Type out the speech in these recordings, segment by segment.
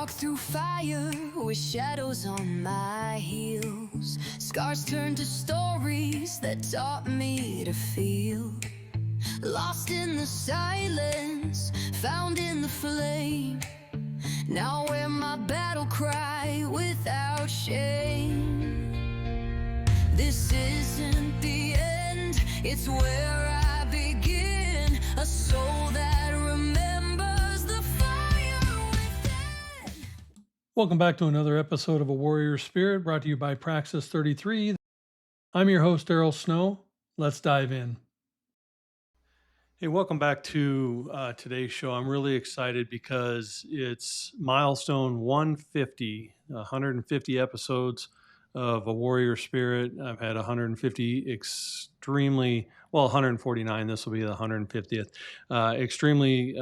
walk through fire with shadows on my heels. Scars turn to stories that taught me to feel. Lost in the silence, found in the flame. Now wear my battle cry without shame. This isn't the end, it's where I begin. A soul that remembers the fire within. Welcome back to another episode of A Warrior Spirit, brought to you by Praxis 33. I'm your host, Daryl Snow. Let's dive in. Hey, welcome back to today's show. I'm really excited because it's milestone 150, 150 episodes of A Warrior Spirit. I've had 150 extremely, well, 149. This will be the 150th. Extremely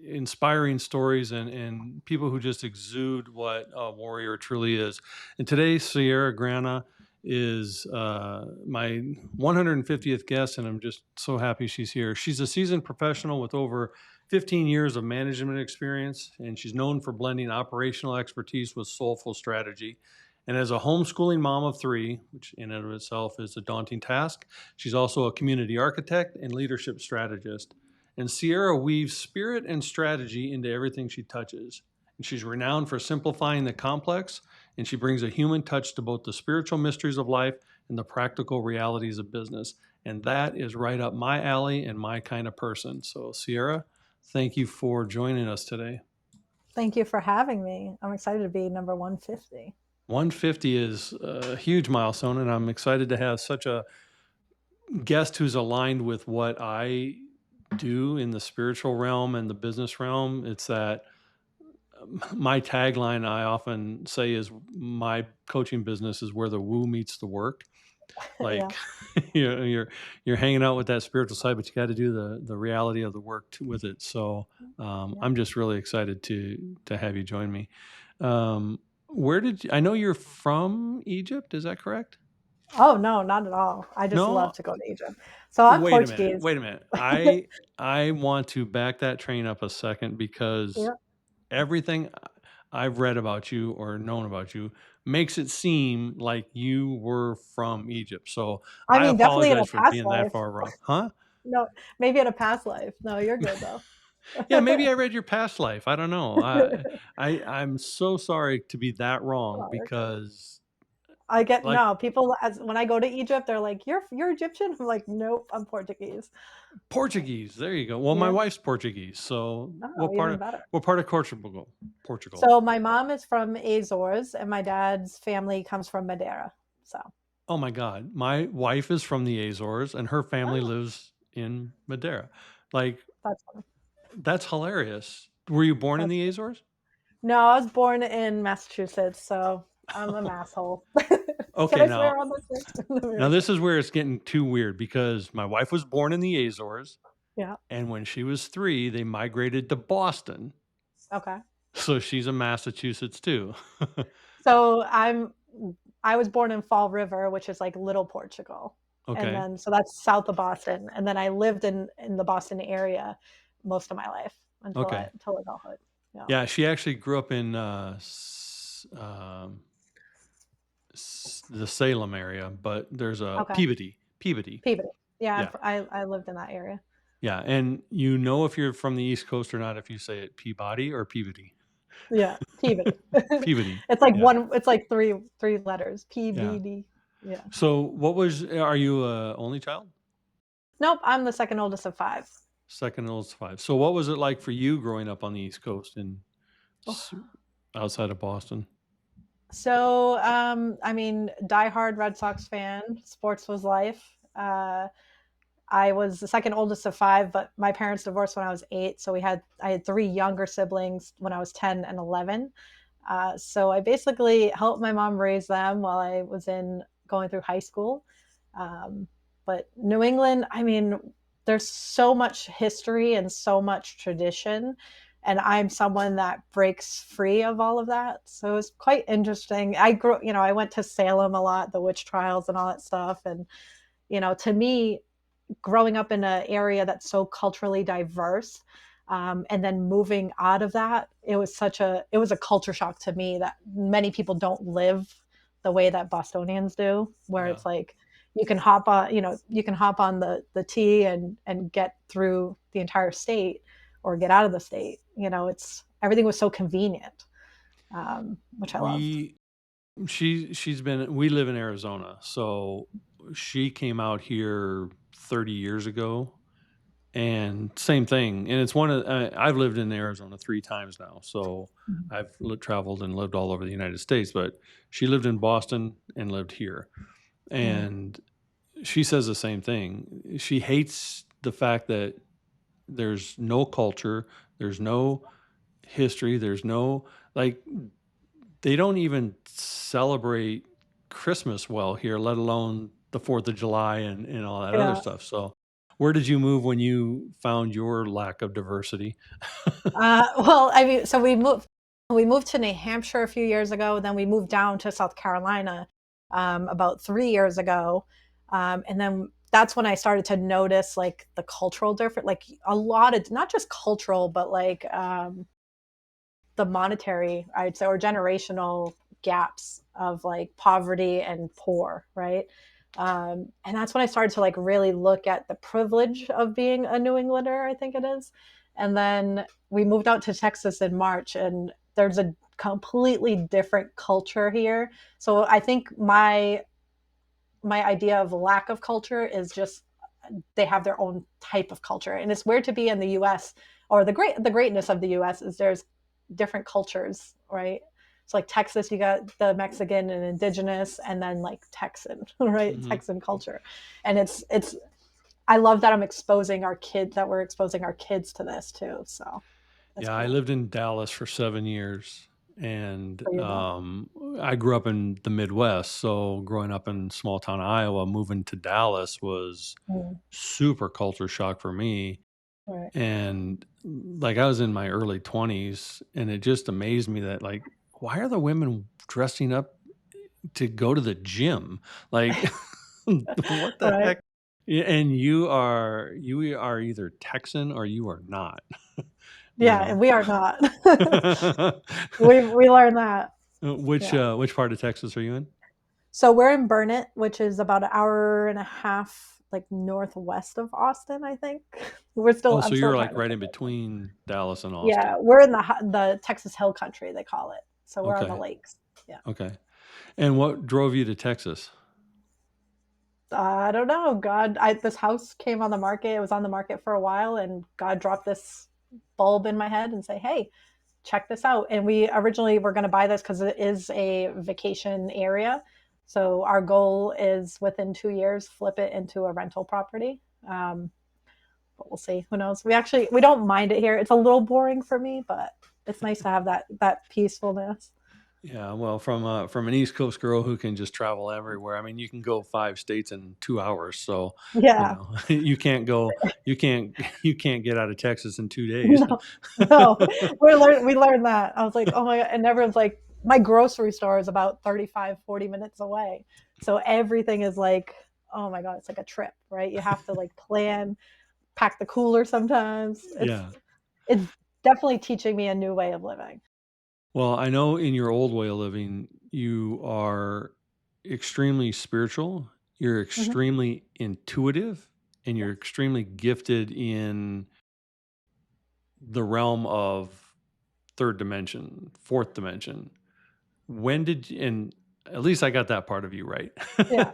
inspiring stories and people who just exude what a warrior truly is. And today, Sierra Grana is my 150th guest, and I'm just so happy she's here. She's a seasoned professional with over 15 years of management experience, and she's known for blending operational expertise with soulful strategy. And as a homeschooling mom of three, which in and of itself is a daunting task, she's also a community architect and leadership strategist. And Sierra weaves spirit and strategy into everything she touches. And she's renowned for simplifying the complex, and she brings a human touch to both the spiritual mysteries of life and the practical realities of business. And that is right up my alley and my kind of person. So, Sierra, thank you for joining us today. Thank you for having me. I'm excited to be number 150. 150 is a huge milestone, and I'm excited to have such a guest who's aligned with what I do in the spiritual realm and the business realm. It's that my tagline I often say is my coaching business is where the woo meets the work. Like you're hanging out with that spiritual side, but you got to do the reality of the work with it. So I'm just really excited to have you join me. I know you're from Egypt? Is that correct? Oh, no, not at all. I just No? love to go to Egypt. So I'm Wait Portuguese. Wait a minute. I want to back that train up a second because Yep. everything I've read about you or known about you makes it seem like you were from Egypt. So I I mean, definitely in a apologize for past being that life. far wrong. Huh? No, maybe in a past life. No, you're good though. Yeah, maybe I read your past life. I don't know. I'm so sorry to be that wrong Oh, you're good. because I get like no people when I go to Egypt, they're like, "You're Egyptian." I'm like, "Nope, I'm Portuguese." Portuguese. There you go. Well, my Yeah. wife's Portuguese. So Oh, even better. what part of Portugal? Portugal. So my mom is from Azores, and my dad's family comes from Madeira. So. Oh my God. My wife is from the Azores and her family Oh, lives in Madeira. Like, that's funny. that's hilarious. Were you born in That's the Azores? No, I was born in Massachusetts, so I'm an asshole. Can Okay, I swear on this now thing? this is where it's getting too weird because my wife was born in the Azores, Yeah. and when she was 3, they migrated to Boston. Okay. So she's a Massachusetts too. So I was born in Fall River, which is like Little Portugal. And Okay. then so that's south of Boston. And then I lived in the Boston area most of my life Okay. until adulthood. Yeah. Yeah, she actually grew up in the Salem area, but there's a Okay. Peabody. Peabody. Yeah, Yeah. I lived in that area. Yeah, and you know if you're from the East Coast or not if you say it Peabody or Peabody. Yeah, Peabody. Peabody. It's like Yeah. it's like three letters. Yeah. PBD. Yeah. So are you a only child? Nope, I'm the second oldest of 5. Second oldest 5. So what was it like for you growing up on the East Coast and Oh. outside of Boston? So, I mean, diehard Red Sox fan. Sports was life. I was the second oldest of 5, but my parents divorced when I was 8. So I had 3 younger siblings when I was 10 and 11. So I basically helped my mom raise them while I was going through high school. But New England, I mean, there's so much history and so much tradition. And I'm someone that breaks free of all of that. So it's quite interesting. I went to Salem a lot, the witch trials and all that stuff. And, to me, growing up in an area that's so culturally diverse, And then moving out of that, it was a culture shock to me that many people don't live the way that Bostonians do, where Yeah. it's like you can hop on, the T and get through the entire state or get out of the state. It's everything was so convenient, which I loved. We we live in Arizona, so she came out here 30 years ago, and same thing. And it's I've lived in Arizona 3 times now, so Mhm. I've traveled and lived all over the United States, but she lived in Boston and lived here. Mm. And she says the same thing. She hates the fact that there's no culture, there's no history, there's no, like, they don't even celebrate Christmas well here, let alone the 4th of July and all that other Yeah. stuff. So, where did you move when you found your lack of diversity? Well, I mean, so we moved to New Hampshire a few years ago. Then we moved down to South Carolina about 3 years ago, and then that's when I started to notice like the cultural difference, like a lot of not just cultural, but like the monetary, I'd say, or generational gaps of like poverty and poor, right? And that's when I started to like really look at the privilege of being a New Englander, I think it is. And then we moved out to Texas in March, and there's a completely different culture here. So I think my idea of lack of culture is just they have their own type of culture, and it's weird to be in the US, or the greatness of the US is there's different cultures, right? So like Texas, you got the Mexican and indigenous, and then like Texan, right? Hmm. Texan culture. And it's I love that we're exposing our kids to this too. So that's Yeah, I cool lived in Dallas for 7 years, and for you though. I grew up in the Midwest. So, growing up in small town Iowa, moving to Dallas was Mm, super culture shock for me. right. And like, I was in my early 20s, and it just amazed me that, like, why are the women dressing up to go to the gym? Like, what the Right. heck? Yeah, and you are either Texan or you are not, you Yeah, and know. we are not. We learned that. Which Yeah. which part of Texas are you in? So we're in Burnett, which is about an hour and a half, like northwest of Austin, I think. Oh, so I'm still you're trying like to right in figure it out. between Dallas and Yeah, Austin. we're in the Texas Hill Country, they call it. So we're on the Okay. lakes. Yeah. Okay. And what drove you to Texas? I don't know. This house came on the market. It was on the market for a while, and God dropped this bulb in my head and say, "Hey, check this out." And we originally were going to buy this because it is a vacation area. So our goal is within 2 years, flip it into a rental property. But we'll see. Who knows? We don't mind it here. It's a little boring for me, but it's nice to have that peacefulness. Yeah, well, from an East Coast girl who can just travel everywhere. I mean, you can go 5 states in 2 hours. So, Yeah. you can't you can't get out of Texas in 2 days. No, no. We learned that. I was like, oh my God. And everyone's like, my grocery store is about 35, 40 minutes away. So everything is like, oh my God, it's like a trip, right? You have to like plan, pack the cooler sometimes. Yeah. It's definitely teaching me a new way of living. Well, I know in your old way of living, you are extremely spiritual, you're Mhm. extremely intuitive, and you're Yes. extremely gifted in the realm of third dimension, fourth dimension. When did you, and at least I got that part of you right. Yeah.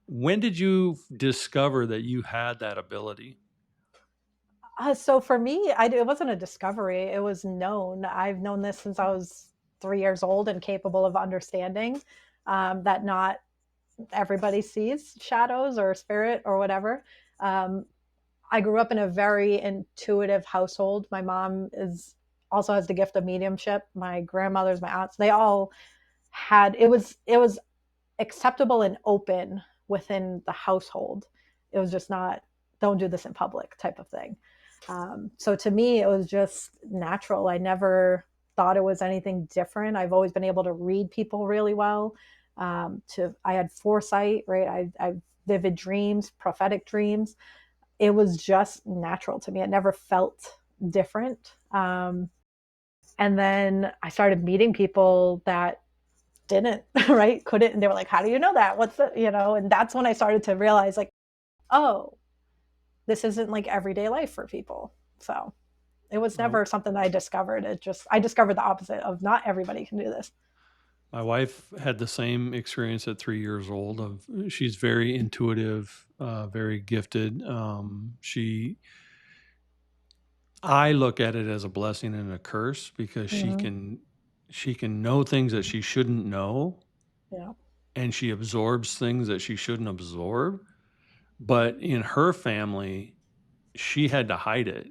When did you discover that you had that ability? So for me, it wasn't a discovery. It was known. I've known this since I was 3 years old and capable of understanding that not everybody sees shadows or spirit or whatever. Um, I grew up in a very intuitive household. My mom is also has the gift of mediumship. My grandmothers, my aunts, they all had it was acceptable and open within the household. It was just not don't do this in public type of thing. So to me, it was just natural. I never thought it was anything different. I've always been able to read people really well. I had foresight, right? I vivid dreams, prophetic dreams. it was just natural to me. It never felt different. And then I started meeting people that didn't, right? Couldn't. And they were like, how do you know that? What's the, and that's when I started to realize, like, oh, this isn't like everyday life for people. So it was Oh, never something that I discovered. I discovered the opposite of not everybody can do this. my wife had the same experience at 3 years old. She's very intuitive, very gifted. I look at it as a blessing and a curse because Mm-hmm. she can know things that she shouldn't know, Yeah. and she absorbs things that she shouldn't absorb. But in her family, she had to hide it.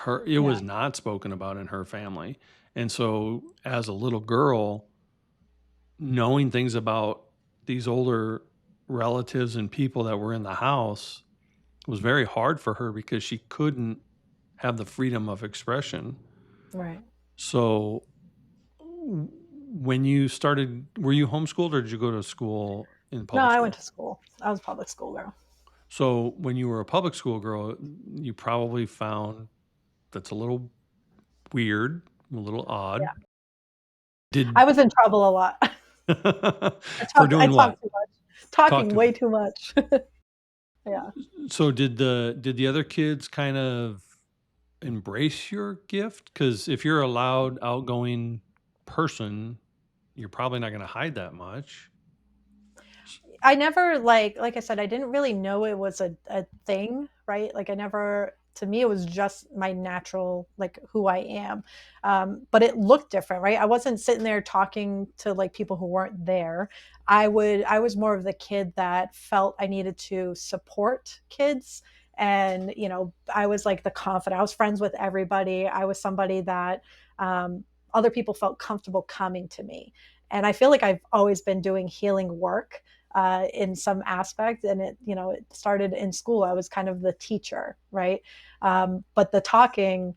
It Yeah. was not spoken about in her family. And so as a little girl, knowing things about these older relatives and people that were in the house was very hard for her because she couldn't have the freedom of expression. Right. So when you started, were you homeschooled or did you go to school in No, public I went school? to school. I was a public school girl. So when you were a public school girl, you probably found that's a little weird, a little odd. Yeah. Did I was in trouble a lot. for I doing what? talked too much. Talk Talking to me. way too much. Yeah. So did the other kids kind of embrace your gift? Because if you're a loud, outgoing person, you're probably not going to hide that much. I never like I said, I didn't really know it was a thing, right? Like I never to me it was just my natural like who I am. But it looked different, right? I wasn't sitting there talking to like people who weren't there. I was more of the kid that felt I needed to support kids. And I was like the confident. I was friends with everybody. I was somebody that other people felt comfortable coming to me. And I feel like I've always been doing healing work in some aspect. And it started in school. I was kind of the teacher, right? But the talking,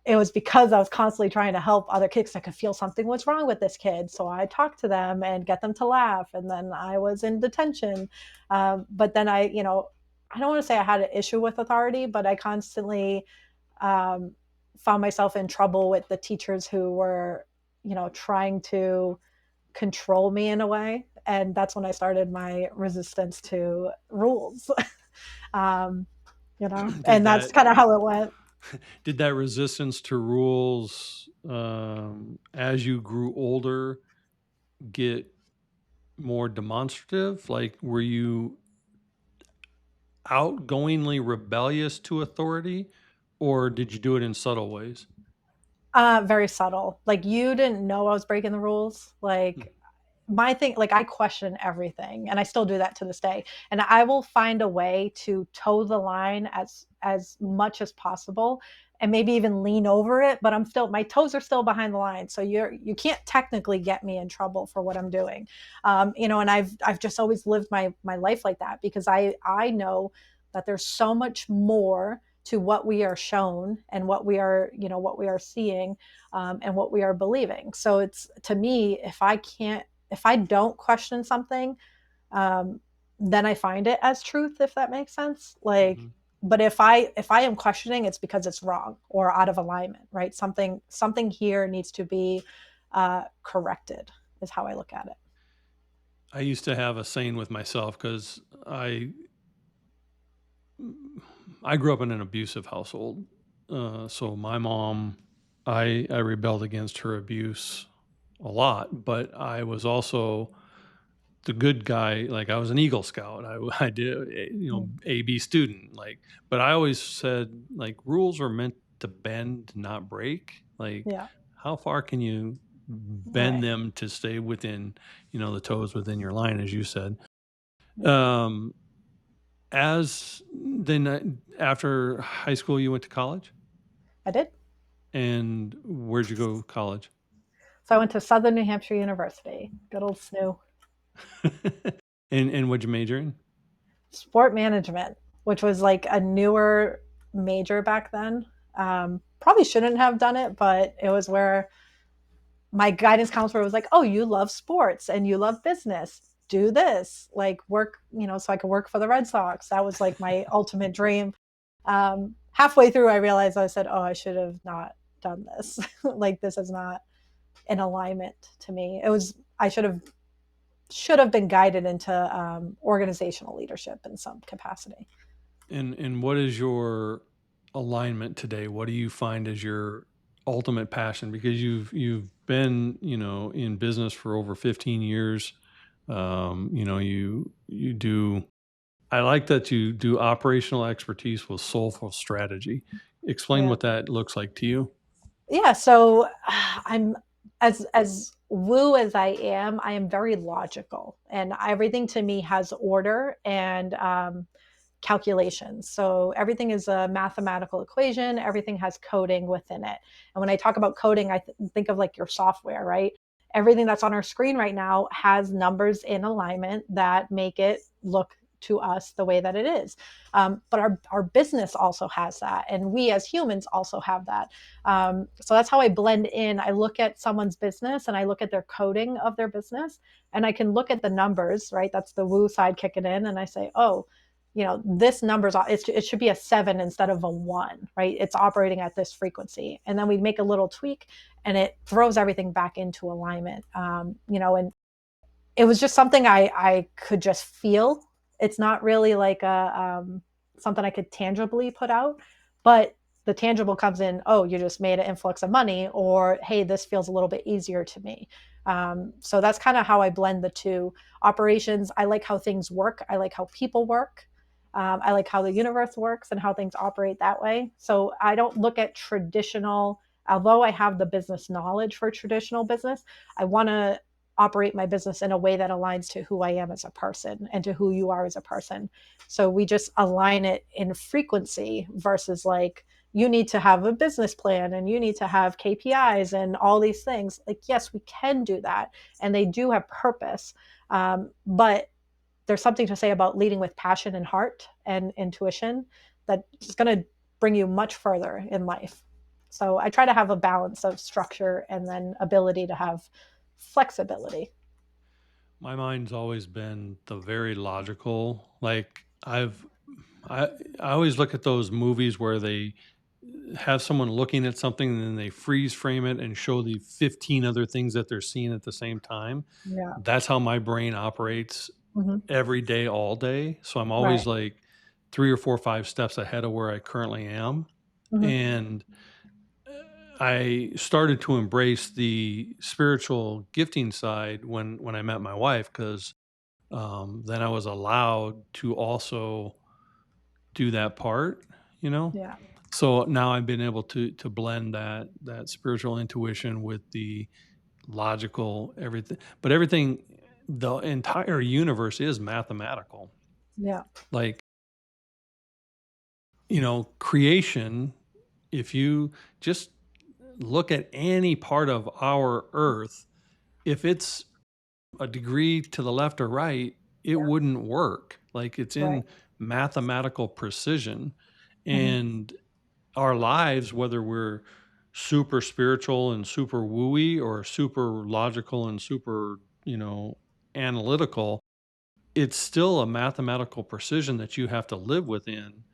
it was because I was constantly trying to help other kids. I could feel something was wrong with this kid. So I talked to them and get them to laugh. And then I was in detention. But then I don't want to say I had an issue with authority, but I constantly um, found myself in trouble with the teachers who were, trying to control me in a way. And that's when I started my resistance to rules. um, Did and that's that kind of how it went. did that resistance to rules, as you grew older, get more demonstrative? Like, were you outgoingly rebellious to authority, or did you do it in subtle ways? Very subtle. Like you didn't know I was breaking the rules. Hmm. Like my thing, like I question everything, and I still do that to this day. And I will find a way to toe the line as much as possible, and maybe even lean over it. But my toes are still behind the line, so you can't technically get me in trouble for what I'm doing. And I've just always lived my life like that because I know that there's so much more to what we are shown and what we are seeing, and what we are believing. So it's to me, if I don't question something, um, then I find it as truth, if that makes sense. Like, Mhm. but if I am questioning, it's because it's wrong or out of alignment, right? Something here needs to be corrected. Is how I look at it. I used to have a saying with myself because I grew up in an abusive household. So my mom, I rebelled against her abuse a lot, but I was also the good guy. Like I was an Eagle Scout. I did, Mm. AB student. Like, but I always said like rules are meant to bend, not break. Like, Yeah. how far can you bend Right. them to stay within, the toes within your line, as you said. Yeah. Um, as then after high school, you went to college, I did. and where'd you go to college? So I went to Southern New Hampshire University. Good old SNU. And what'd you major in? Sport management, which was like a newer major back then. Probably shouldn't have done it, but it was where my guidance counselor was like, "Oh, you love sports and you love business. Do this, like work, so I could work for the Red Sox." That was like my ultimate dream. Halfway through, I realized I said, "Oh, I should have not done this. Like this is not in alignment to me. It was I should have been guided into organizational leadership in some capacity." And what is your alignment today? What do you find as your ultimate passion? Because you've been, in business for over 15 years. You do. I like that you do operational expertise with soulful strategy. Explain Yeah. what that looks like to you. Yeah, so I'm as woo as I am very logical, and everything to me has order and calculations. So everything is a mathematical equation, everything has coding within it. And when I talk about coding, I think of like your software, right? Everything that's on our screen right now has numbers in alignment that make it look to us the way that it is. But our business also has that. And we as humans also have that. So that's how I blend in. I look at someone's business and I look at their coding of their business, and I can look at the numbers, right? That's the woo side kicking in. And I say, oh, this number's it should be a 7 instead of a 1, right? It's operating at this frequency, and then we make a little tweak and it throws everything back into alignment. And it was just something I could just feel. It's not really like a something I could tangibly put out, but the tangible comes in. Oh, you just made an influx of money, or hey, this feels a little bit easier to me. So that's kind of how I blend the two operations. I like how things work. I like how people work. I like how the universe works and how things operate that way. So I don't look at traditional. Although I have the business knowledge for traditional business, I want to operate my business in a way that aligns to who I am as a person and to who you are as a person. So we just align it in frequency versus like, you need to have a business plan and you need to have KPIs and all these things. Like, yes, we can do that. And they do have purpose. But there's something to say about leading with passion and heart and intuition that's going to bring you much further in life. So I try to have a balance of structure and then ability to have flexibility. My mind's always been the very logical. Like I always look at those movies where they have someone looking at something and then they freeze frame it and show the 15 other things that they're seeing at the same time. Yeah. That's how my brain operates Hmm. every day, all day. So I'm Right. always like 3 or 4 or 5 steps ahead of where I currently am. Hmm. And I started to embrace the spiritual gifting side when I met my wife, because then I was allowed to also do that part, you know. Yeah. So now I've been able to blend that spiritual intuition with the logical everything. But everything, the entire universe is mathematical. Yeah. Like, creation, if you just look at any part of our earth, if it's a degree to the left or right, it Yeah. wouldn't work. Like, it's Right. in mathematical precision. Hmm. And our lives, whether we're super spiritual and super wooey or super logical and super, analytical, it's still a mathematical precision that you have to live within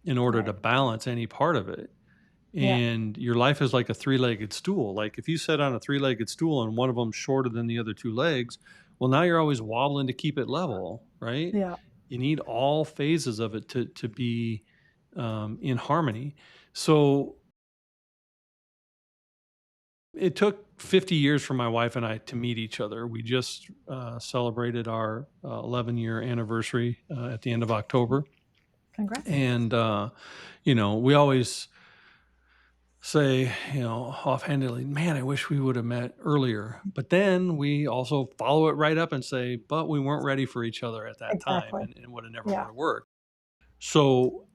in order to Right. balance any part of it. Yeah. And your life is like a three-legged stool. Like, if you sit on a three-legged stool and one of them's shorter than the other two legs, well, now you're always wobbling to keep it level, right? Yeah. You need all phases of it to be in harmony. So it took 50 years for my wife and I to meet each other. We just celebrated our 11-year anniversary at the end of October. Congrats. And, we always say, offhandedly, man, I wish we would have met earlier. But then we also follow it right up and say, but we weren't ready for each other at that time, Exactly. and would have never Yeah. would have worked. So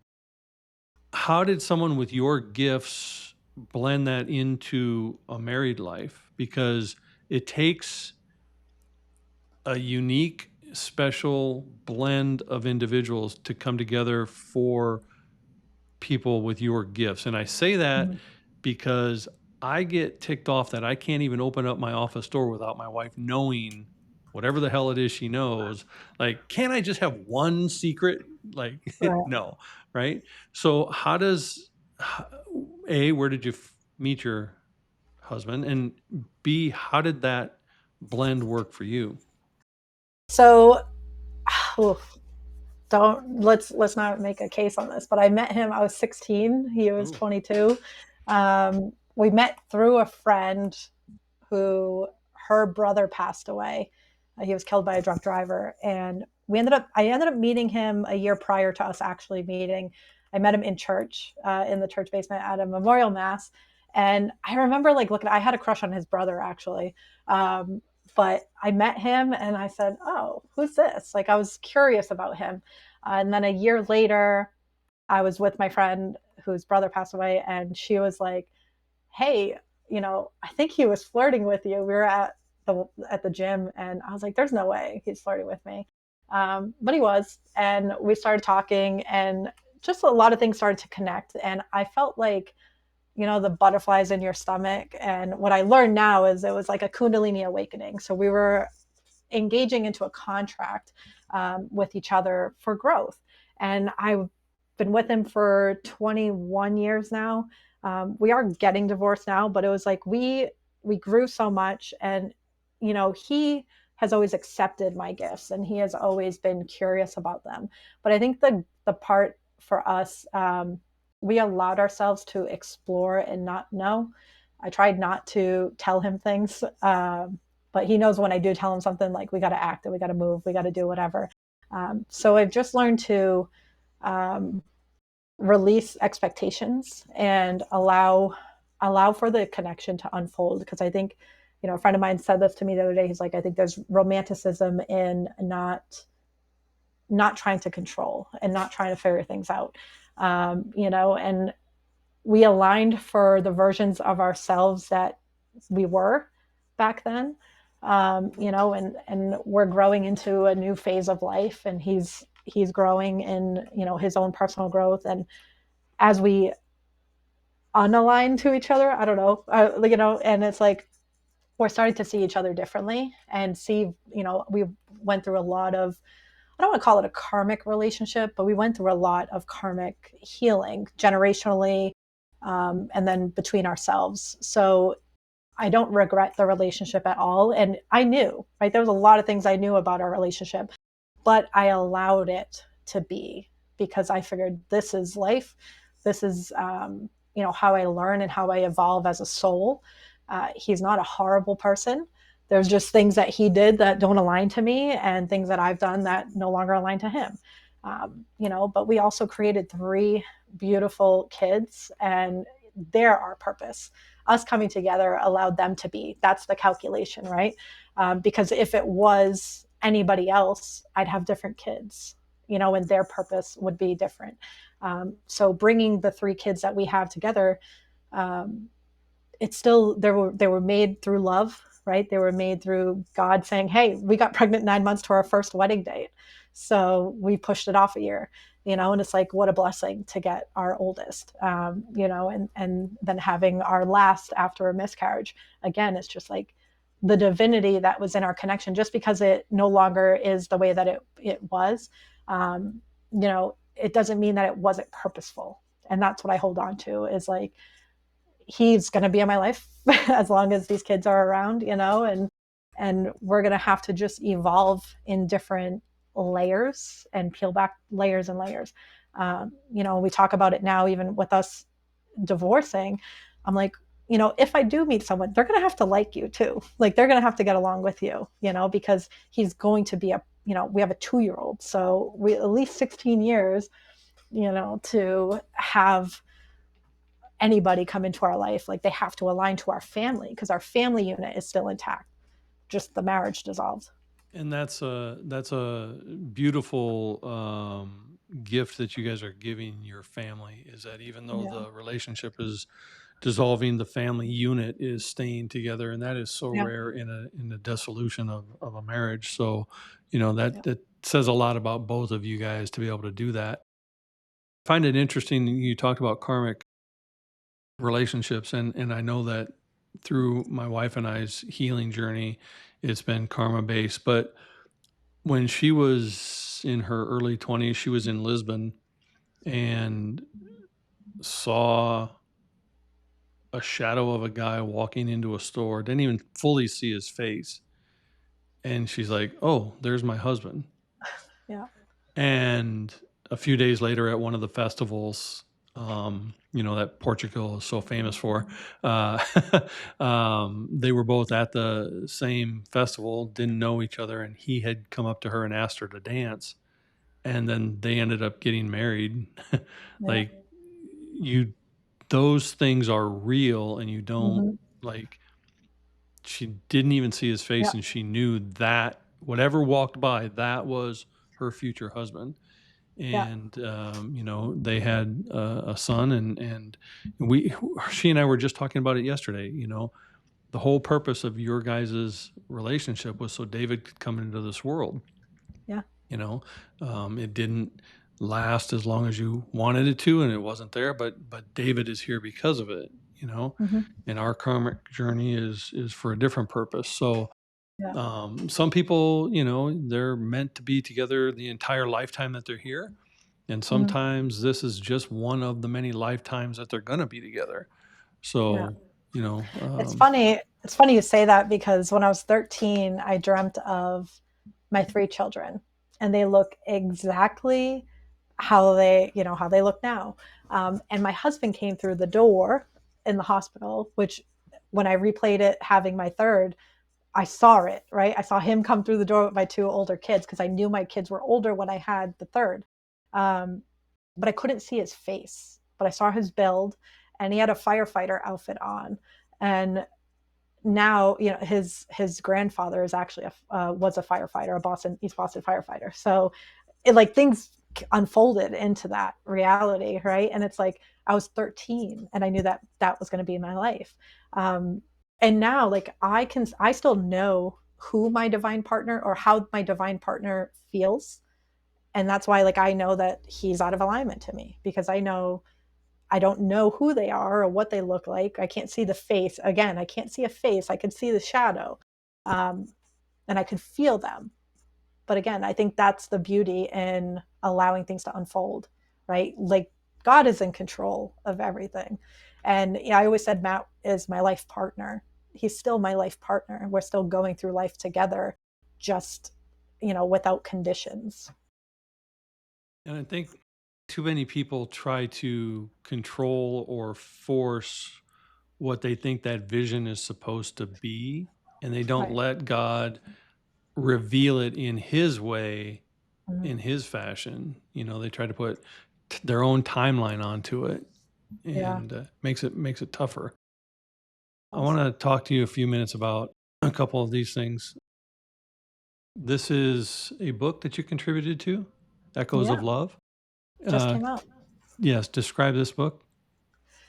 how did someone with your gifts blend that into a married life? Because it takes a unique, special blend of individuals to come together for people with your gifts. And I say that Hmm. because I get ticked off that I can't even open up my office door without my wife knowing whatever the hell it is she knows. Like, can't I just have one secret? Like, Right. no. right? So how does A, where did you meet your husband, and B, how did that blend work for you? So, oof, don't let's not make a case on this, but I met him. I was 16. He was Ooh. 22. We met through a friend who her brother passed away. He was killed by a drunk driver, and I ended up meeting him a year prior to us actually meeting. I met him in church, in the church basement at a memorial mass, and I remember like looking. I had a crush on his brother actually, but I met him and I said, "Oh, who's this?" Like I was curious about him, and then a year later, I was with my friend whose brother passed away, and she was like, "Hey, I think he was flirting with you." We were at the gym, and I was like, "There's no way he's flirting with me," but he was, and we started talking, and just a lot of things started to connect, and I felt like the butterflies in your stomach. And what I learned now is it was like a Kundalini awakening. So we were engaging into a contract with each other for growth. And I've been with him for 21 years now. We are getting divorced now, but it was like we grew so much, and he has always accepted my gifts, and he has always been curious about them. But I think the part for us, we allowed ourselves to explore and not know. I tried not to tell him things, but he knows when I do tell him something, like we got to act and we got to move, we got to do whatever. So I've just learned to um, release expectations and allow for the connection to unfold. Because I think, a friend of mine said this to me the other day. He's like, I think there's romanticism in not trying to control and not trying to figure things out. And we aligned for the versions of ourselves that we were back then. And we're growing into a new phase of life, and he's growing in his own personal growth. And as we unalign to each other, I don't know, and it's like we're starting to see each other differently, and see, we went through a lot of, I don't want to call it a karmic relationship, but we went through a lot of karmic healing generationally, and then between ourselves. So I don't regret the relationship at all. And I knew, right? There was a lot of things I knew about our relationship, but I allowed it to be, because I figured this is life. This is, how I learn and how I evolve as a soul. He's not a horrible person. There's just things that he did that don't align to me, and things that I've done that no longer align to him. But we also created 3 beautiful kids, and they're our purpose. Us coming together allowed them to be. That's the calculation, right? Because if it was anybody else, I'd have different kids, and their purpose would be different. So bringing the 3 kids that we have together, it's still, they were made through love, right? They were made through God saying, "Hey, we got pregnant 9 months to our first wedding date, so we pushed it off a year." And it's like, what a blessing to get our oldest, and then having our last after a miscarriage. Again, it's just like the divinity that was in our connection. Just because it no longer is the way that it was, it doesn't mean that it wasn't purposeful. And that's what I hold on to, is like, he's going to be in my life as long as these kids are around, and we're going to have to just evolve in different layers and peel back layers and layers. We talk about it now, even with us divorcing. I'm like, if I do meet someone, they're going to have to like you too. Like, they're going to have to get along with you, because he's going to be we have a 2-year-old. So we at least 16 years, to have anybody come into our life, like they have to align to our family, because our family unit is still intact, just the marriage dissolved. And that's a beautiful gift that you guys are giving your family, is that even though Yeah. the relationship is dissolving, the family unit is staying together, and that is so Yeah. rare in the dissolution of a marriage. So, Yeah. that says a lot about both of you guys to be able to do that. I find it interesting you talked about karmic relationships, and I know that through my wife and I's healing journey, it's been karma based. But when she was in her early 20s, she was in Lisbon, and saw a shadow of a guy walking into a store, didn't even fully see his face. And she's like, "Oh, there's my husband." Yeah. And a few days later at one of the festivals, that Portugal is so famous for, uh, they were both at the same festival, didn't know each other, and he had come up to her and asked her to dance. And then they ended up getting married. Yeah. Like, you, those things are real, and you don't, Hmm. like, she didn't even see his face, Yeah. and she knew that whatever walked by, that was her future husband. Yeah. And they had a son, and we she and I were just talking about it yesterday. The whole purpose of your guys' relationship was so David could come into this world. Yeah. you know it didn't last as long as you wanted it to, and it wasn't there, but David is here because of it. Hmm. And our karmic journey is for a different purpose. So Yeah. some people, they're meant to be together the entire lifetime that they're here. And Hmm. sometimes this is just one of the many lifetimes that they're going to be together. Yeah. So, It's funny. It's funny you say that because when I was 13, I dreamt of my three children, and they look exactly how they look now. And my husband came through the door in the hospital, which when I replayed it, having my third, I saw it, right? I saw him come through the door with my two older kids because I knew my kids were older when I had the third. Um, but I couldn't see his face, but I saw his build, and he had a firefighter outfit on. And now, his grandfather is actually was a firefighter, a Boston East Boston firefighter. So it, like, things unfolded into that reality, right? And it's like I was 13 and I knew that that was going to be my life. Um, and now, like, I still know who my divine partner, or how my divine partner feels. And that's why, like, I know that he's out of alignment to me, because I don't know who they are or what they look like. I can't see the face. Again, I can't see a face. I can see the shadow. Um, and I could feel them. But again, I think that's the beauty in allowing things to unfold, right? Like, God is in control of everything. And I always said Matt is my life partner. He's still my life partner. We're still going through life together, just, without conditions. and I think too many people try to control or force what they think that vision is supposed to be, and they don't Right. let God reveal it in his way, Mhm. in his fashion. They try to put their own timeline onto it, Yeah. and makes it tougher. I Yes. want to talk to you a few minutes about a couple of these things. This is a book that you contributed to, Echoes of Yeah. Love. Just Uh, came out. yes, describe this book.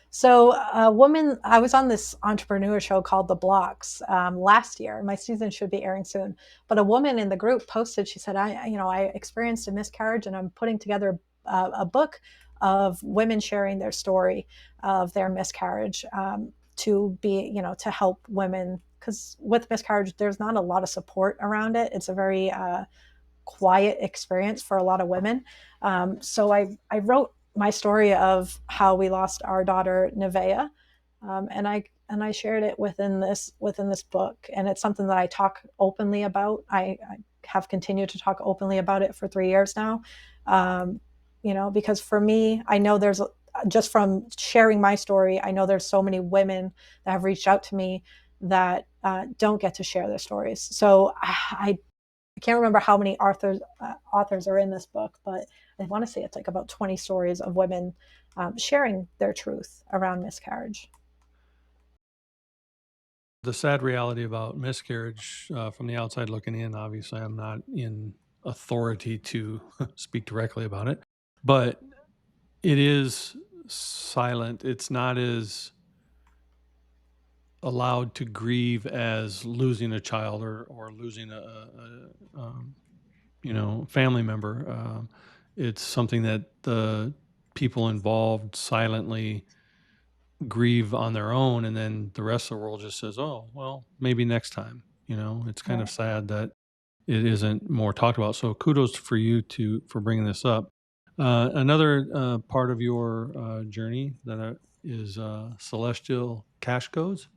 So, I was on this entrepreneur show called The Blocks last year. My season should be airing soon. But a woman in the group posted, she said, I experienced a miscarriage, and I'm putting together a book of women sharing their story of their miscarriage, to be, to help women. Because with miscarriage, there's not a lot of support around it. It's a very quiet experience for a lot of women. So I wrote my story of how we lost our daughter Nevaeh, and I shared it within this book, and it's something that I talk openly about. I have continued to talk openly about it for 3 years now, because for me, I know there's, just from sharing my story, I know there's so many women that have reached out to me that don't get to share their stories. So I can't remember how many authors are in this book, but I want to say it's like about 20 stories of women sharing their truth around miscarriage. The sad reality about miscarriage, from the outside looking in, obviously, I'm not in authority to speak directly about it, but it is silent. It's not as allowed to grieve as losing a child, or losing a family member. It's something that the people involved silently grieve on their own, and then the rest of the world just says, "Oh, well, maybe next time." It's kind of Right. sad that it isn't more talked about. So kudos for you for bringing this up. Another part of your journey that is celestial cash codes.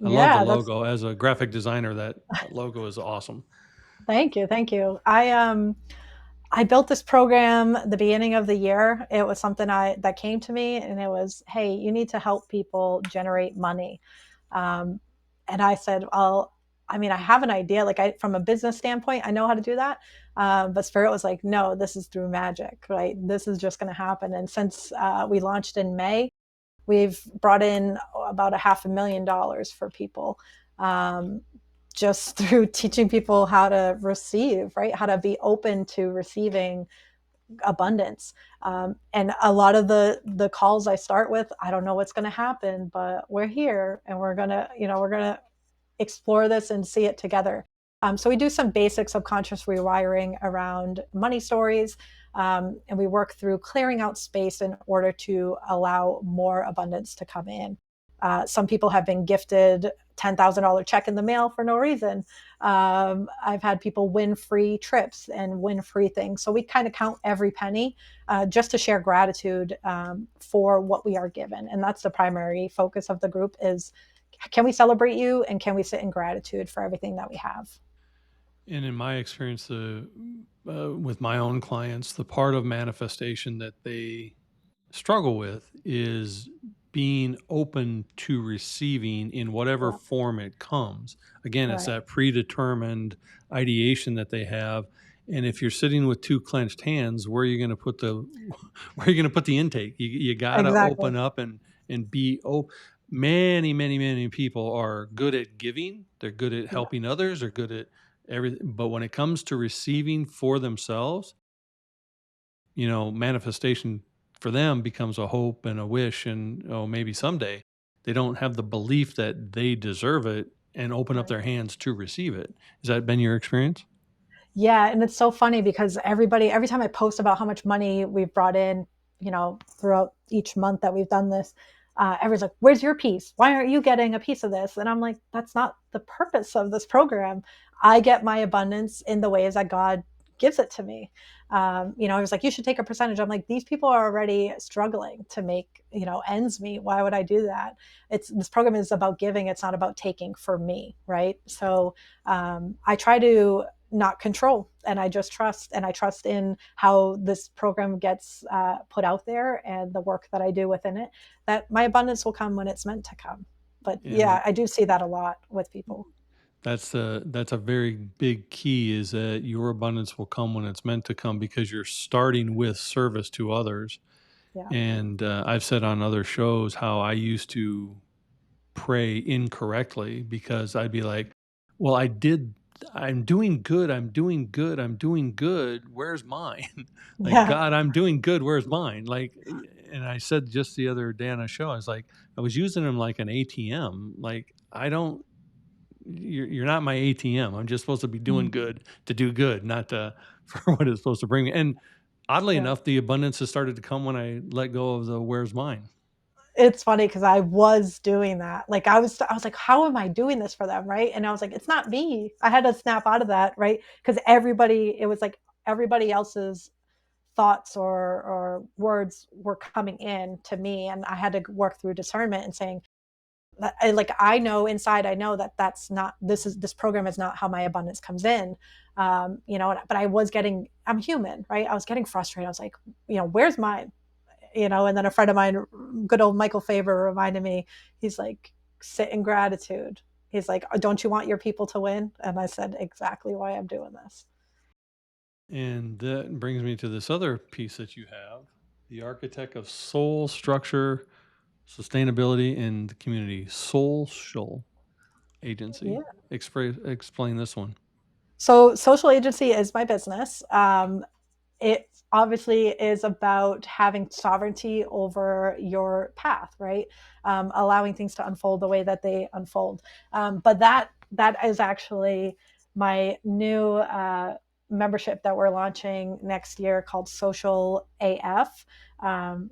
I love the Yeah, that's logo. As a graphic designer, that logo is awesome. thank you, thank you. I built this program the beginning of the year. It was something I that came to me, and it was, hey, you need to help people generate money. Um, and I said, well, I mean, I have an idea. Like, from a business standpoint, I know how to do that. But Spirit was like, no, this is through magic, right? This is just going to happen. And since we launched in May, we've brought in about $500,000 for people, um, just through teaching people how to receive, right? How to be open to receiving abundance. And a lot of the calls I start with, I don't know what's going to happen, but we're here and we're gonna explore this and see it together. So we do some basic subconscious rewiring around money stories, and we work through clearing out space in order to allow more abundance to come in. Some people have been gifted $10,000 check in the mail for no reason. I've had people win free trips and win free things. So we kind of count every penny, just to share gratitude, for what we are given. And that's the primary focus of the group is, can we celebrate you, and can we sit in gratitude for everything that we have? And in my experience, with my own clients, the part of manifestation that they struggle with is being open to receiving in whatever Yeah, form it comes. Again, it's right. that predetermined ideation that they have. And if you're sitting with two clenched hands, where are you going to put the where are you going to put the intake? You got to Exactly. open up and be open. Many people are good at giving. They're good at Yeah, helping others. They're good at everything. But when it comes to receiving for themselves, manifestation for them becomes a hope and a wish, and maybe someday. They don't have the belief that they deserve it and open up right. their hands to receive it. Has that been your experience? Yeah, and it's so funny because every time I post about how much money we've brought in, throughout each month that we've done this, everyone's like, "Where's your piece? Why aren't you getting a piece of this?" And I'm like, "That's not the purpose of this program. I get my abundance in the ways that God gives it to me." I was like, "You should take a percentage." I'm like, "These people are already struggling to make ends meet. Why would I do that?" It's This program is about giving. It's not about taking for me, right? So I try to not control, and I just trust, and I trust in how this program gets put out there and the work that I do within it, that my abundance will come when it's meant to come. But And yeah, I do see that a lot with people. that's a very big key, is that your abundance will come when it's meant to come, because you're starting with service to others. Yeah. And I've said on other shows how I used to pray incorrectly, because I'd be like, well, I'm doing good. I'm doing good. I'm doing good. Where's mine? Like, Yeah. God, I'm doing good. Where's mine? Like, and I said just the other day on a show, I was like, I was using them like an ATM. Like, you're not my ATM. I'm just supposed to be doing Mhm. good to do good, not to, for what it's supposed to bring me. And oddly Yeah. enough, the abundance has started to come when I let go of the where's mine. It's funny because I was doing that. Like, I was like, how am I doing this for them? Right. And I was like, it's not me. I had to snap out of that. Right. Because it was like everybody else's thoughts or words were coming in to me, and I had to work through discernment and saying that, like, I know inside, I know that that's not, this program is not how my abundance comes in. But I'm human, right? I was getting frustrated. I was like, where's mine? And then a friend of mine, good old Michael Faber, reminded me. He's like, sit in gratitude. He's like, don't you want your people to win? And I said, exactly why I'm doing this. And that brings me to this other piece that you have, the architect of soul, structure, sustainability, and community, social agency. Yeah. Explain this one. So social agency is my business. It obviously is about having sovereignty over your path, right? Allowing things to unfold the way that they unfold. But that is actually my new membership that we're launching next year, called Social AF. Um,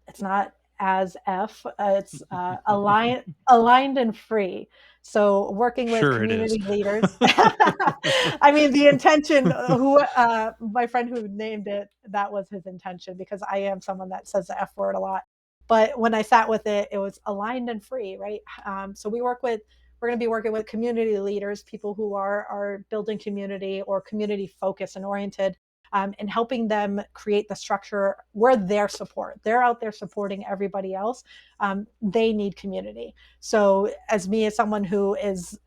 it's not as F. It's aligned and free. So working with Sure it is. community leaders, I mean, the intention, my friend who named it, that was his intention, because I am someone that says the F word a lot. But when I sat with it, it was aligned and free, right? So we're going to be working with community leaders, people who are building community or community focused and oriented, and helping them create the structure where their support. They're out there supporting everybody else. They need community. So, as someone who is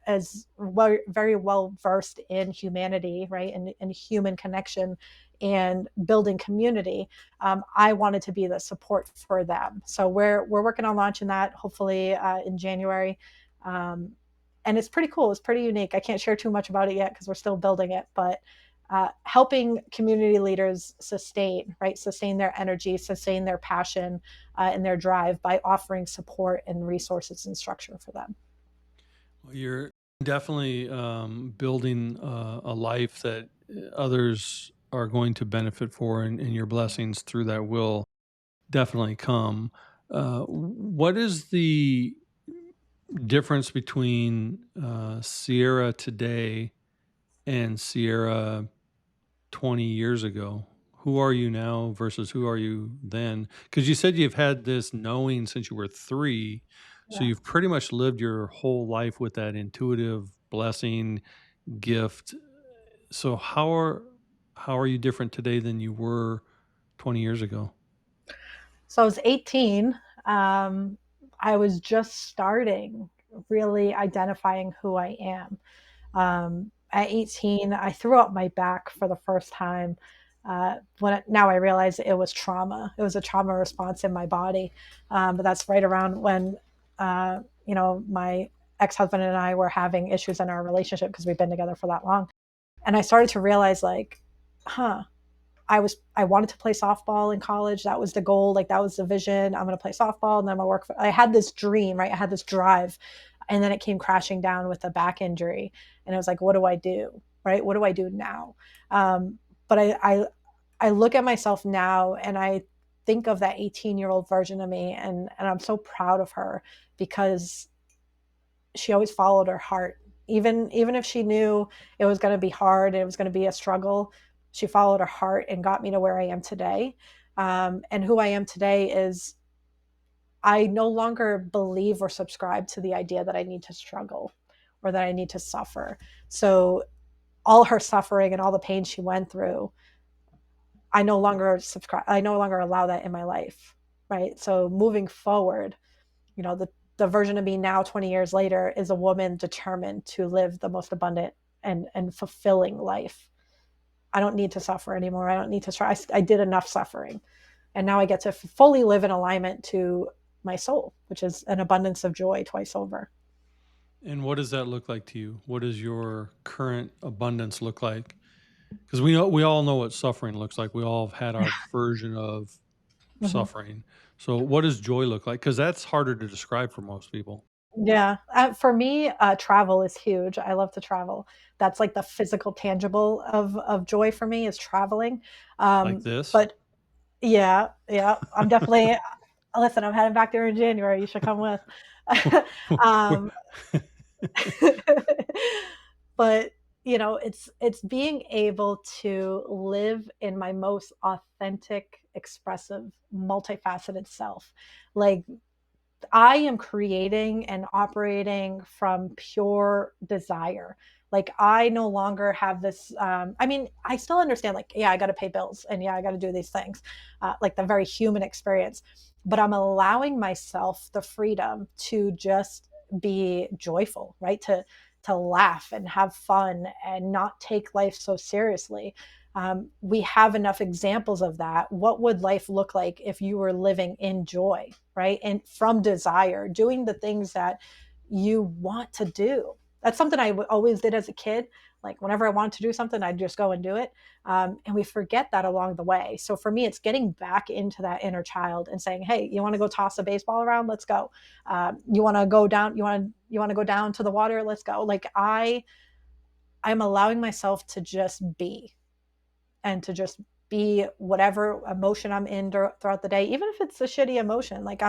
very well versed in humanity, right, and human connection and building community, I wanted to be the support for them. So we're working on launching that hopefully in January. And it's pretty cool. It's pretty unique. I can't share too much about it yet because we're still building it, but helping community leaders sustain their energy, sustain their passion, and their drive by offering support and resources and structure for them. Well, you're definitely building a life that others are going to benefit for, and your blessings through that will definitely come. What is the difference between Sierra today and Sierra 20 years ago? Who are you now versus who are you then? Because you said you've had this knowing since you were 3. So Yeah. you've pretty much lived your whole life with that intuitive blessing gift. So how are you different today than you were 20 years ago? So I was 18. I was just starting really identifying who I am. At 18, I threw up my back for the first time. Now I realize it was trauma. It was a trauma response in my body. But that's right around when, my ex-husband and I were having issues in our relationship because we've been together for that long. And I started to realize, like, huh, I wanted to play softball in college. That was the goal. Like, that was the vision. I'm going to play softball and then I'm going to work. I had this dream, right? I had this drive, and then it came crashing down with a back injury. And it was like, what do I do? Right? What do I do now? But I look at myself now and I think of that 18-year-old version of me, and I'm so proud of her because she always followed her heart. Even if she knew it was going to be hard and it was going to be a struggle, she followed her heart and got me to where I am today. And who I am today is, I no longer believe or subscribe to the idea that I need to struggle or that I need to suffer. So all her suffering and all the pain she went through, I no longer subscribe. I no longer allow that in my life. Right. So moving forward, the version of me now 20 years later is a woman determined to live the most abundant and fulfilling life. I don't need to suffer anymore. I don't need to try. I did enough suffering, and now I get to fully live in alignment to my soul, which is an abundance of joy twice over. And what does that look like to you? What does your current abundance look like? Because we all know what suffering looks like. We all have had our version of Mm-hmm. suffering. So what does joy look like? Because that's harder to describe for most people. Yeah. For me, travel is huge. I love to travel. That's like the physical, tangible of joy for me, is traveling. Like this. But yeah, yeah, I'm definitely, listen, I'm heading back there in January. You should come with. um, but it's being able to live in my most authentic, expressive, multifaceted self. Like, I am creating and operating from pure desire. Like, I no longer have this. I mean, I still understand, like, yeah, I got to pay bills and yeah, I got to do these things, like the very human experience. But I'm allowing myself the freedom to just be joyful, right? To laugh and have fun and not take life so seriously. We have enough examples of that. What would life look like if you were living in joy, right? And from desire, doing the things that you want to do. That's something I always did as a kid. Like, whenever I wanted to do something, I'd just go and do it. And we forget that along the way. So for me, it's getting back into that inner child and saying, "Hey, you want to go toss a baseball around? Let's go. You want to go down? You want to go down to the water? Let's go." Like, I'm allowing myself to just be, and to just be whatever emotion I'm in throughout the day, even if it's a shitty emotion. Like,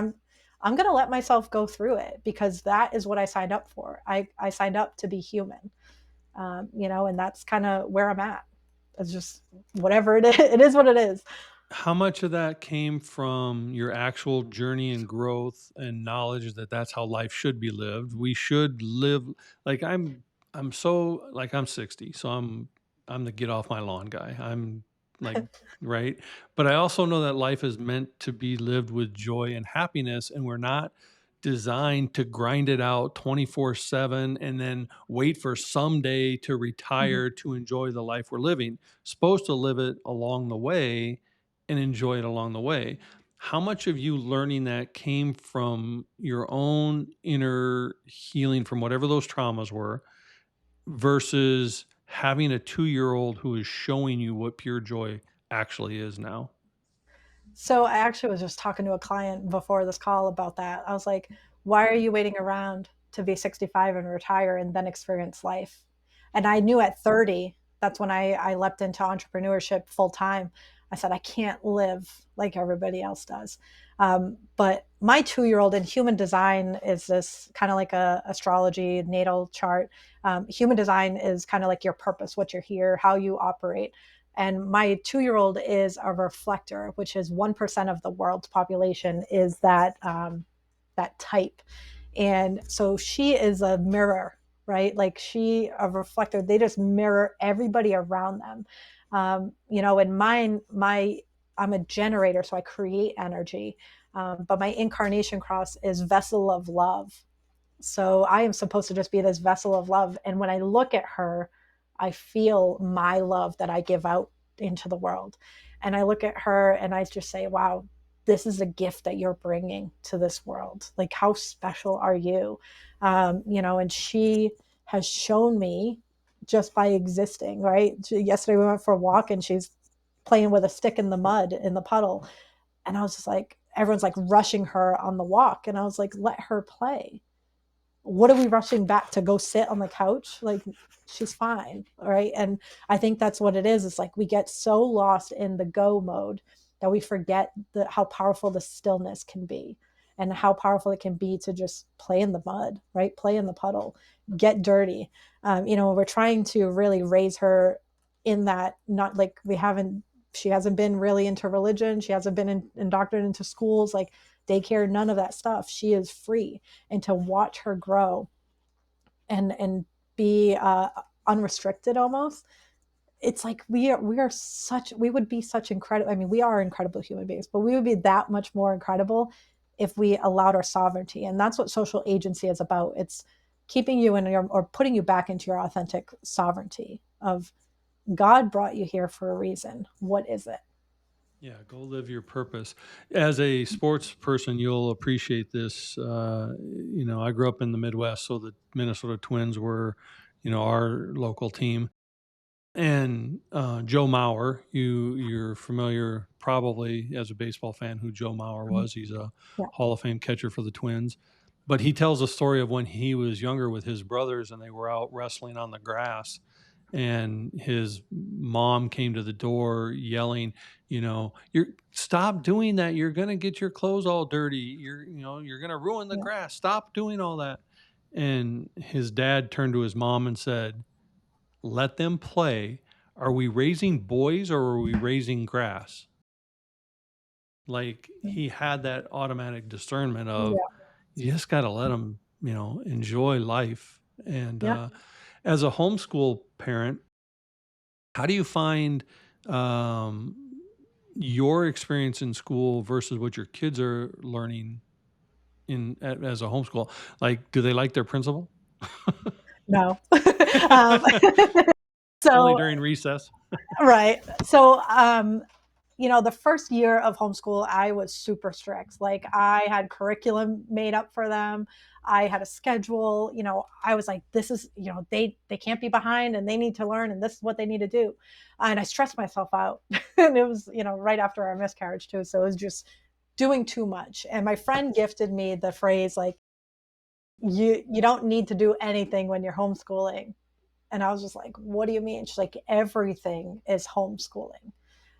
I'm going to let myself go through it because that is what I signed up for. I signed up to be human, and that's kind of where I'm at. It's just whatever it is, it is what it is. How much of that came from your actual journey and growth and knowledge that that's how life should be lived? We should live like I'm so like I'm 60, so I'm the get off my lawn guy. I'm like right, but I also know that life is meant to be lived with joy and happiness, and we're not designed to grind it out 24/7 and then wait for someday to Mhm. retire to enjoy the life we're living. Supposed to live it along the way and enjoy it along the way. How much of you learning that came from your own inner healing from whatever those traumas were versus having a 2-year old who is showing you what pure joy actually is now? So I actually was just talking to a client before this call about that. I was like, why are you waiting around to be 65 and retire and then experience life? And I knew at 30, that's when I leapt into entrepreneurship full time. I said, I can't live like everybody else does. But my 2-year old in human design is this kind of like a astrology natal chart. Human design is kind of like your purpose, what you're here, how you operate. And my 2-year old is a reflector, which is 1% of the world's population is that type. And so she is a mirror, right? Like she a reflector. They just mirror everybody around them. And I'm a generator, so I create energy. But my incarnation cross is vessel of love. So I am supposed to just be this vessel of love. And when I look at her, I feel my love that I give out into the world. And I look at her and I just say, wow, this is a gift that you're bringing to this world. Like, how special are you? And she has shown me just by existing, right? Yesterday we went for a walk and she's playing with a stick in the mud in the puddle. And I was just like, everyone's like rushing her on the walk. And I was like, let her play. What are we rushing back to go sit on the couch? Like, she's fine. All right. And I think that's what it is. It's like we get so lost in the go mode that we forget how powerful the stillness can be and how powerful it can be to just play in the mud, right? Play in the puddle, get dirty. We're trying to really raise her in that, not like she hasn't been really into religion. She hasn't been indoctrinated into schools like daycare, none of that stuff. She is free, and to watch her grow and be unrestricted almost, it's like we would be such incredible. I mean, we are incredible human beings, but we would be that much more incredible if we allowed our sovereignty. And that's what social agency is about. It's keeping you in your, or putting you back into your authentic sovereignty of God brought you here for a reason. What is it? Yeah, go live your purpose. As a sports person, you'll appreciate this. I grew up in the Midwest, so the Minnesota Twins were, our local team. And Joe Mauer, you're familiar probably as a baseball fan who Joe Mauer was. He's a Yeah. Hall of Fame catcher for the Twins. But he tells a story of when he was younger with his brothers and they were out wrestling on the grass and his mom came to the door yelling, you're stop doing that. You're going to get your clothes all dirty. You're going to ruin the Yeah. grass. Stop doing all that. And his dad turned to his mom and said, let them play. Are we raising boys or are we raising grass? Like he had that automatic discernment of Yeah. you just got to let them, enjoy life. And Yeah. as a homeschool parent, how do you find um, your experience in school versus what your kids are learning as a homeschool? Like, do they like their principal? No. um, Only so during recess. right. So the first year of homeschool, I was super strict. Like, I had curriculum made up for them. I had a schedule. I was like, this is, they can't be behind and they need to learn and this is what they need to do. And I stressed myself out. And it was, right after our miscarriage too. So it was just doing too much. And my friend gifted me the phrase like, you don't need to do anything when you're homeschooling. And I was just like, what do you mean? She's like, everything is homeschooling.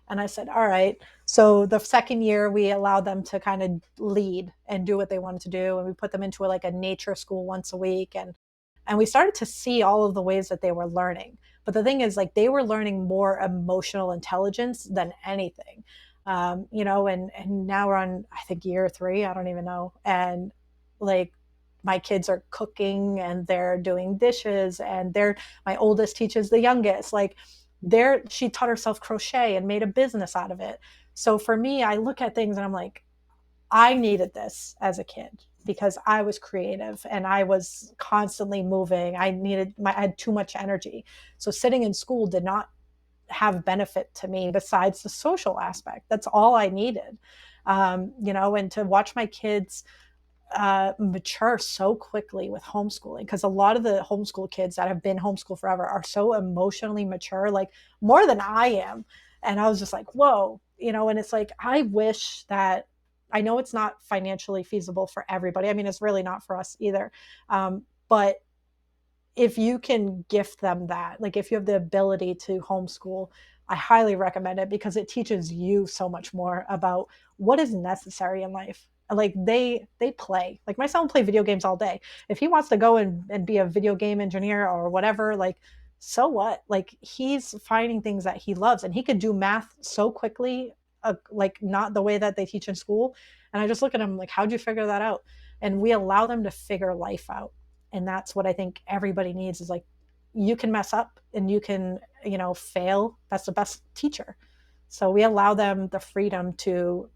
And I said, all right. So the second year, we allowed them to kind of lead and do what they wanted to do. And we put them into like a nature school once a week. And we started to see all of the ways that they were learning. But the thing is, like, they were learning more emotional intelligence than anything. And now we're on, I think, year 3. I don't even know. And like, my kids are cooking and they're doing dishes, and my oldest teaches the youngest. Like, she taught herself crochet and made a business out of it. So for me, I look at things and I'm like, I needed this as a kid because I was creative and I was constantly moving. I had too much energy. So sitting in school did not have benefit to me besides the social aspect. That's all I needed. And to watch my kids mature so quickly with homeschooling, because a lot of the homeschool kids that have been homeschooled forever are so emotionally mature, like more than I am. And I was just like, whoa, and it's like, I wish that, I know it's not financially feasible for everybody. I mean, it's really not for us either. But if you can gift them that, like if you have the ability to homeschool, I highly recommend it because it teaches you so much more about what is necessary in life. Like they play. Like my son will play video games all day. If he wants to go and be a video game engineer or whatever, like so what? Like he's finding things that he loves, and he could do math so quickly, like not the way that they teach in school. And I just look at him like, how'd you figure that out? And we allow them to figure life out. And that's what I think everybody needs, is like, you can mess up and you can, fail. That's the best teacher. So we allow them the freedom to,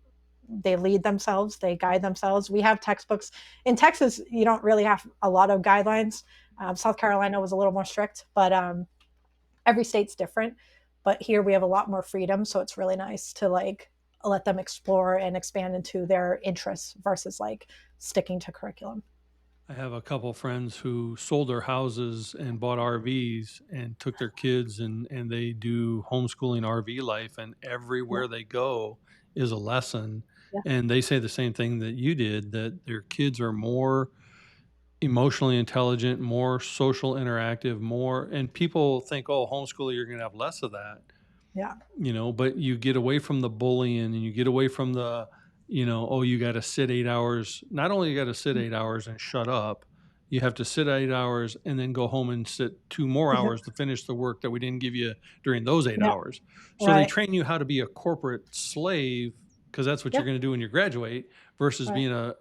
they lead themselves, they guide themselves. We have textbooks. In Texas, you don't really have a lot of guidelines. South Carolina was a little more strict, but every state's different. But here we have a lot more freedom. So it's really nice to like let them explore and expand into their interests versus like sticking to curriculum. I have a couple friends who sold their houses and bought RVs and took their kids, and they do homeschooling RV life, and Yeah. everywhere they go is a lesson. Yeah. And they say the same thing that you did, that their kids are more emotionally intelligent, more social interactive, more, and people think, oh, homeschool, you're going to have less of that, Yeah. but you get away from the bullying and you get away from the, oh, you got to sit 8 hours. Not only you got to sit 8 hours and shut up, you have to sit 8 hours and then go home and sit 2 more hours to finish the work that we didn't give you during those eight Yeah. hours. So they Right. train you how to be a corporate slave, because that's what Yeah. you're going to do when you graduate, versus Right. being a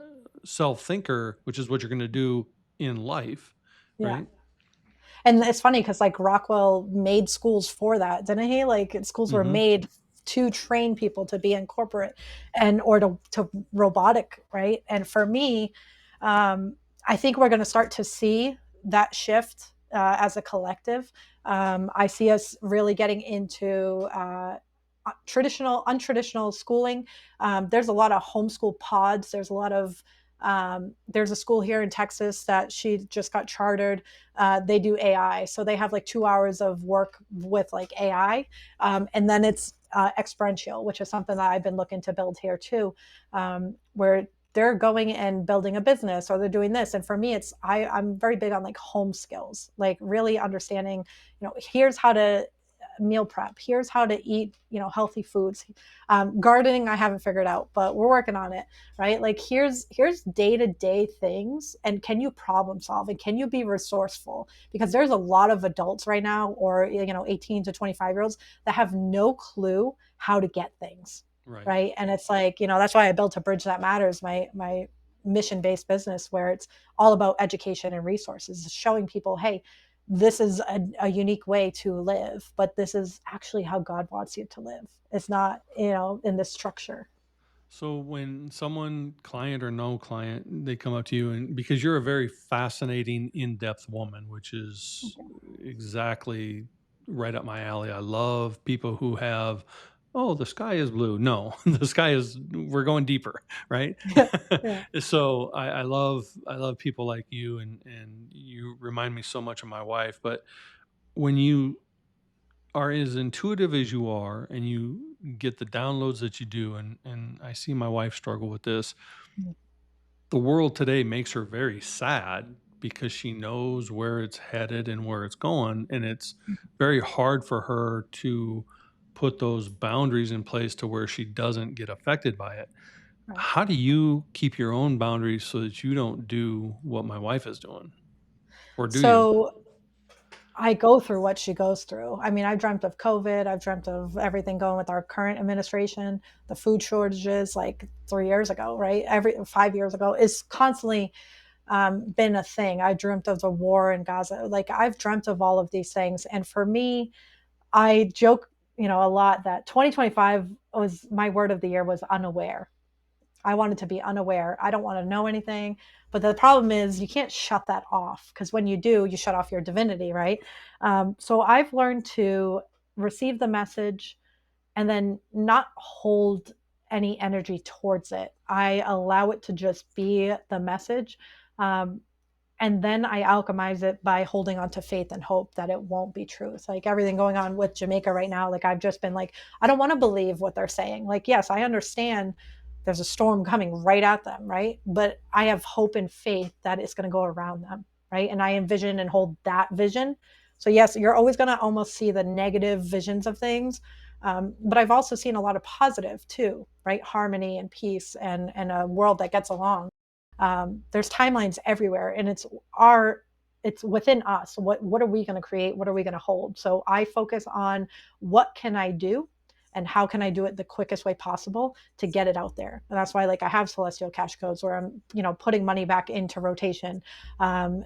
self thinker, which is what you're going to do in life, Yeah. right? And it's funny because like Rockwell made schools for that, didn't he? Like schools were Hmm. made to train people to be in corporate and or to robotic, right? And for me, I think we're going to start to see that shift as a collective. I see us really getting into untraditional schooling. There's a lot of homeschool pods. There's a school here in Texas that she just got chartered. They do AI, so they have like 2 hours of work with like AI, and then it's experiential, which is something that I've been looking to build here too, where they're going and building a business or they're doing this. And for me, I'm very big on like home skills, like really understanding, here's how to meal prep, here's how to eat, healthy foods. Gardening I haven't figured out, but we're working on it, right? Like here's day-to-day things, and can you problem solve and can you be resourceful, because there's a lot of adults right now, or 18 to 25 year olds that have no clue how to get things, Right. right? And it's like, that's why I built A Bridge That Matters, my mission-based business, where it's all about education and resources, showing people, hey, this is a unique way to live, but this is actually how God wants you to live. It's not, in this structure. So when someone, client or no client, they come up to you, and because you're a very fascinating, in-depth woman, which is exactly right up my alley. I love people who have, oh, the sky is blue. No, the sky is, we're going deeper, right? Yeah. So I love people like you, and you remind me so much of my wife. But when you are as intuitive as you are and you get the downloads that you do, and I see my wife struggle with this, the world today makes her very sad because she knows where it's headed and where it's going, and it's very hard for her to put those boundaries in place to where she doesn't get affected by it. Right. How do you keep your own boundaries so that you don't do what my wife is doing? Or do you? So I go through what she goes through. I mean, I've dreamt of COVID. I've dreamt of everything going with our current administration, the food shortages like 3 years ago, right? 5 years ago is constantly been a thing. I dreamt of the war in Gaza. Like I've dreamt of all of these things. And for me, I joke, a lot that 2025 was my word of the year was unaware. I wanted to be unaware. I don't want to know anything. But the problem is you can't shut that off because when you do, you shut off your divinity, right? So I've learned to receive the message and then not hold any energy towards it. I allow it to just be the message. Um, and then I alchemize it by holding on to faith and hope that it won't be true. It's like everything going on with Jamaica right now. Like I've just been like, I don't want to believe what they're saying. Like, yes, I understand there's a storm coming right at them, right? But I have hope and faith that it's going to go around them, right? And I envision and hold that vision. So yes, you're always going to almost see the negative visions of things. But I've also seen a lot of positive too, right? Harmony and peace and a world that gets along. There's timelines everywhere, and it's within us. What are we going to create? What are we going to hold? So I focus on what can I do and how can I do it the quickest way possible to get it out there. And that's why like I have celestial cash codes where I'm, putting money back into rotation. I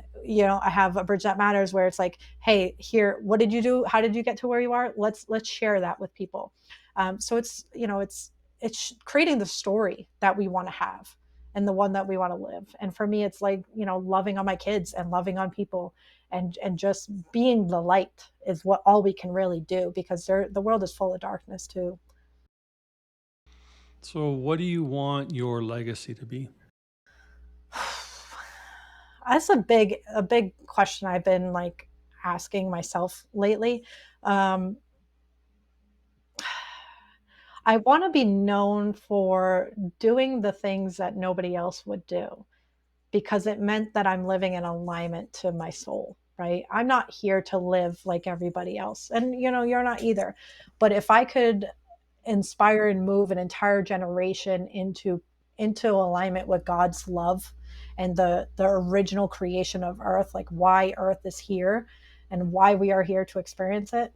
have a bridge that matters where it's like, hey, here, what did you do? How did you get to where you are? Let's share that with people. So it's creating the story that we want to have and the one that we want to live. And for me, it's like, loving on my kids and loving on people and just being the light is what all we can really do because the world is full of darkness too. So, what do you want your legacy to be? That's a big question I've been like asking myself lately. Um, I want to be known for doing the things that nobody else would do, because it meant that I'm living in alignment to my soul, right? I'm not here to live like everybody else. And you're not either. But if I could inspire and move an entire generation into alignment with God's love and the original creation of earth, like why earth is here and why we are here to experience it.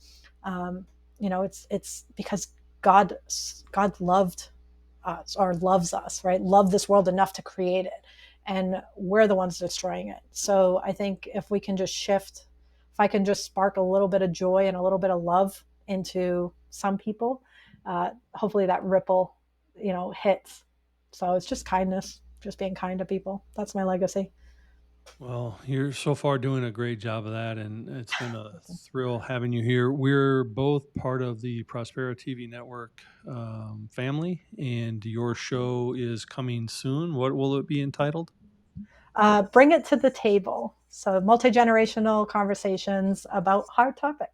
It's because God loved us or loves us, right? Loved this world enough to create it. And we're the ones destroying it. So I think if we can just shift, if I can just spark a little bit of joy and a little bit of love into some people, hopefully that ripple, hits. So it's just kindness, just being kind to people. That's my legacy. Well, you're so far doing a great job of that, and it's been a thrill having you here. We're both part of the Prospera TV network family, and your show is coming soon. What will it be entitled? Bring it to the table. So multi-generational conversations about hard topics.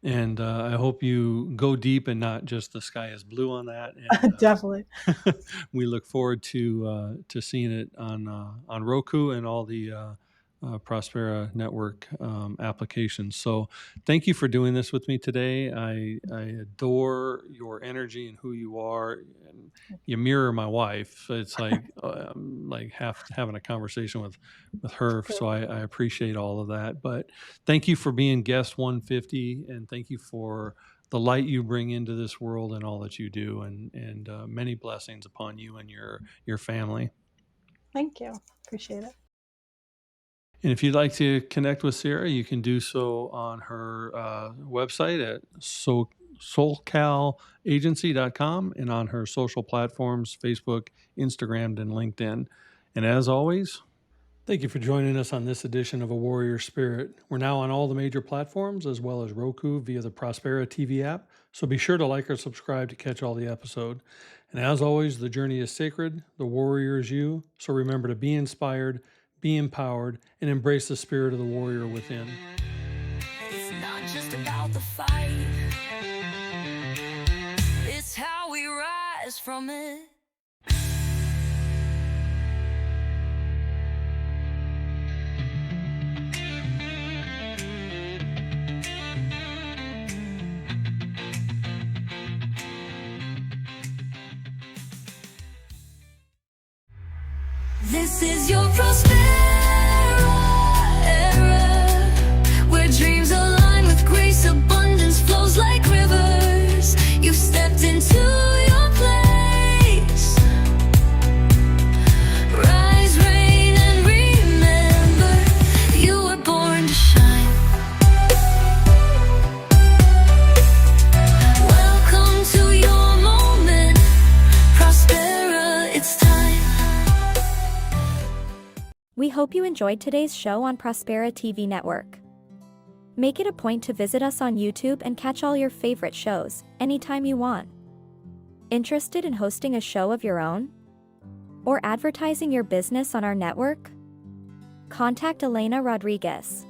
And I hope you go deep and not just the sky is blue on that. And Definitely. we look forward to seeing it on Roku and all the Prospera Network applications. So thank you for doing this with me today. I adore your energy and who you are. And you mirror my wife. It's like having a conversation with her. So I appreciate all of that. But thank you for being guest 150, and thank you for the light you bring into this world and all that you do, and many blessings upon you and your family. Thank you. Appreciate it. And if you'd like to connect with Sarah, you can do so on her website at soulcalagency.com and on her social platforms, Facebook, Instagram, and LinkedIn. And as always, thank you for joining us on this edition of A Warrior Spirit. We're now on all the major platforms as well as Roku via the Prospera TV app. So be sure to like or subscribe to catch all the episode. And as always, the journey is sacred. The warrior is you. So remember to be inspired, be empowered, and embrace the spirit of the warrior within. It's not just about the fight, it's how we rise from it. This is your Prospera era, where dreams align with grace, abundance flows like rivers. You've stepped into your place. Rise, reign, and remember, you were born to shine. Welcome to your moment, Prospera, it's time. We hope you enjoyed today's show on Prospera TV Network. Make it a point to visit us on YouTube and catch all your favorite shows anytime you want. Interested in hosting a show of your own? Or advertising your business on our network? Contact Elena Rodriguez.